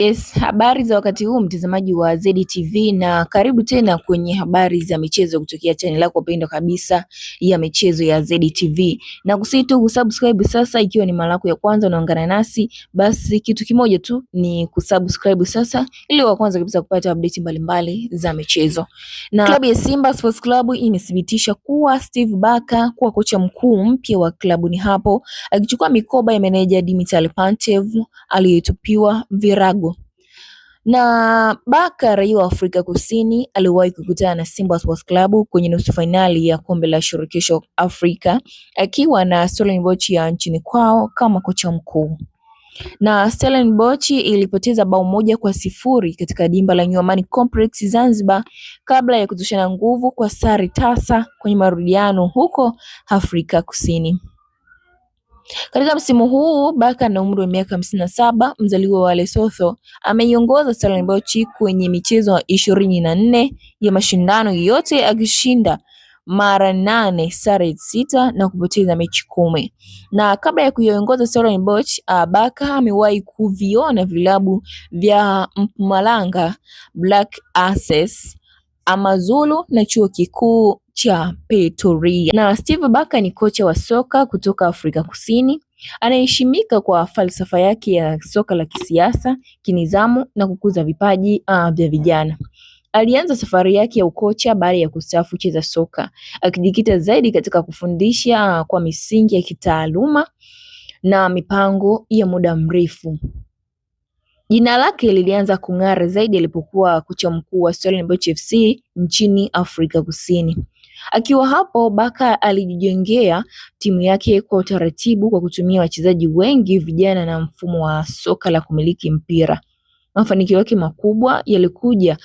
Yes, habari za wakati huu mtazamaji wa ZTV na karibu tena kwenye habari za michezo kutokea channel yako pendwa kabisa ya michezo ya ZTV. Na kusii tu kusubscribe sasa ikiwa ni mara yako ya kwanza unaungana nasi, basi kitu kimoja tu ni kusubscribe sasa ili wa kwanza kabisa kupata update mbalimbali za michezo. Na klabu ya Simba Sports Club imethibitisha kuwa Steve Barker kuwa kocha mkuu mpya wa klabuni hapo akichukua mikoba ya meneja Dimitar Pantev aliyetupiwa virago. Na Barker, raia wa Afrika Kusini, aliwahi kukutana na Simba Sports Club kwenye nusu fainali ya kombe la shirikisho Afrika akiwa na Stellenbosch ya nchini kwao kama kocha mkuu. Na Stellenbosch ilipoteza bao 1-0 katika dimba la New Amani Complex Zanzibar kabla ya kutoshana nguvu kwa sare tasa kwenye marudiano huko Afrika Kusini. Katika msimu huu Barker na umri wa miaka 57, mzaliwa wa Lesotho, ameiongoza Stellenbosch kwenye michezo 24 ya mashindano yote akishinda mara 8, sare 6 na kupoteza mechi 10. Na kabla ya kuiongoza Stellenbosch, Barker amewahi kuviona vilabu vya Mpumalanga, Black Aces, Amazulu na chuo kikuu cha Pretoria. Na Steve Barker ni kocha wa soka kutoka Afrika Kusini, anaheshimika kwa falsafa yake ya soka la kisiasa, kinizamu na kukuza vipaji vya vijana. Alianza safari yake ya ukocha baada ya kustaafu kucheza soka, akijikita zaidi katika kufundisha kwa misingi ya kitaaluma na mipango ya muda mrefu. Jina lake lilianza kung'ara zaidi alipokuwa kocha mkuu wa Stellenbosch FC nchini Afrika Kusini. Akiwa hapo, Barker alijijengea timu yake kwa utaratibu kwa kutumia wachezaji wengi vijana na mfumo wa soka la kumiliki mpira. Mafanikio yake makubwa yalikuja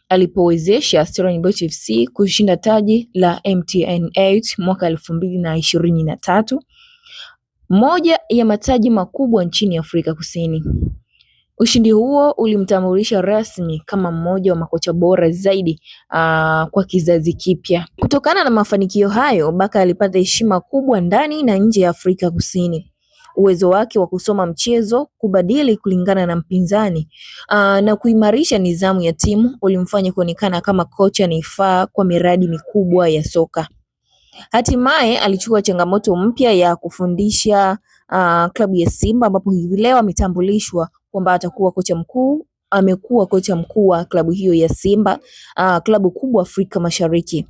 alipowezesha Stellenbosch FC kushinda taji la MTN 8 mwaka 2023, moja ya mataji makubwa nchini Afrika Kusini. Ushindi huo ulimtambulisha rasmi kama mmoja wa makocha bora zaidi kwa kizazi kipya. Kutokana na mafanikio hayo, Barker alipata heshima kubwa ndani na nje ya Afrika Kusini. Uwezo wake wa kusoma mchezo, kubadili kulingana na mpinzani na kuimarisha nidhamu ya timu ulimfanya kuonekana kama kocha anayefaa kwa miradi mikubwa ya soka. Hatimaye alichukua changamoto mpya ya kufundisha klabu ya Simba, ambapo hivi leo ametambulishwa kwamba atakuwa kocha mkuu. Amekuwa kocha mkuu wa klabu hiyo ya Simba, klabu kubwa Afrika Mashariki.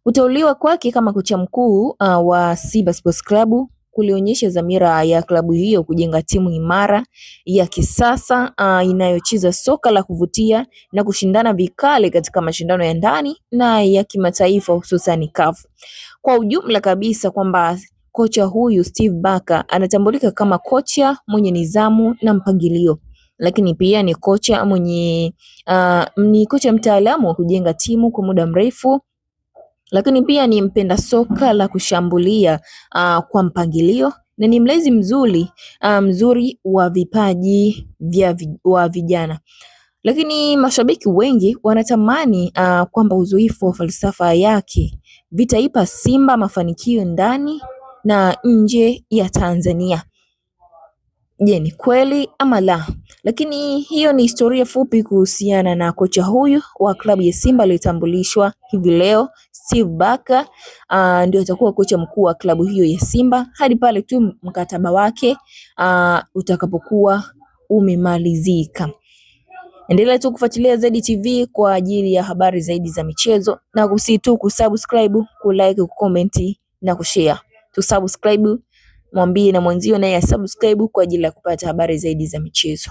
Kuteuliwa kwake kama kocha mkuu wa Simba Sports Club kulionyesha dhamira ya klabu hiyo kujenga timu imara ya kisasa inayocheza soka la kuvutia na kushindana vikali katika mashindano ya ndani na ya kimataifa hususan CAF. Kwa ujumla kabisa kwamba kocha huyu Steve Barker anatambulika kama kocha mwenye nidhamu na mpangilio, lakini pia ni kocha mtaalamu wa kujenga timu kwa muda mrefu, lakini pia ni mpenda soka la kushambulia kwa mpangilio na ni mlezi mzuri wa vipaji wa vijana. Lakini mashabiki wengi wanatamani kwamba uzoefu wa falsafa yake vitaipa Simba mafanikio ndani na nje ya Tanzania. Je, ni kweli ama la? Lakini hiyo ni historia fupi kuhusiana na kocha huyu wa klabu ya Simba aliyetambulishwa hivi leo. Steve Barker ndio atakuwa kocha mkuu wa klabu hiyo ya Simba hadi pale tu mkataba wake utakapokuwa umemalizika. Endelea tu kufuatilia ZTV kwa ajili ya habari zaidi za michezo, na kusii tu kusubscribe, kulike, kucomment na kushare. Tusubscribe, mwambie na mwenzio naye subscribe kwa ajili ya kupata habari zaidi za michezo.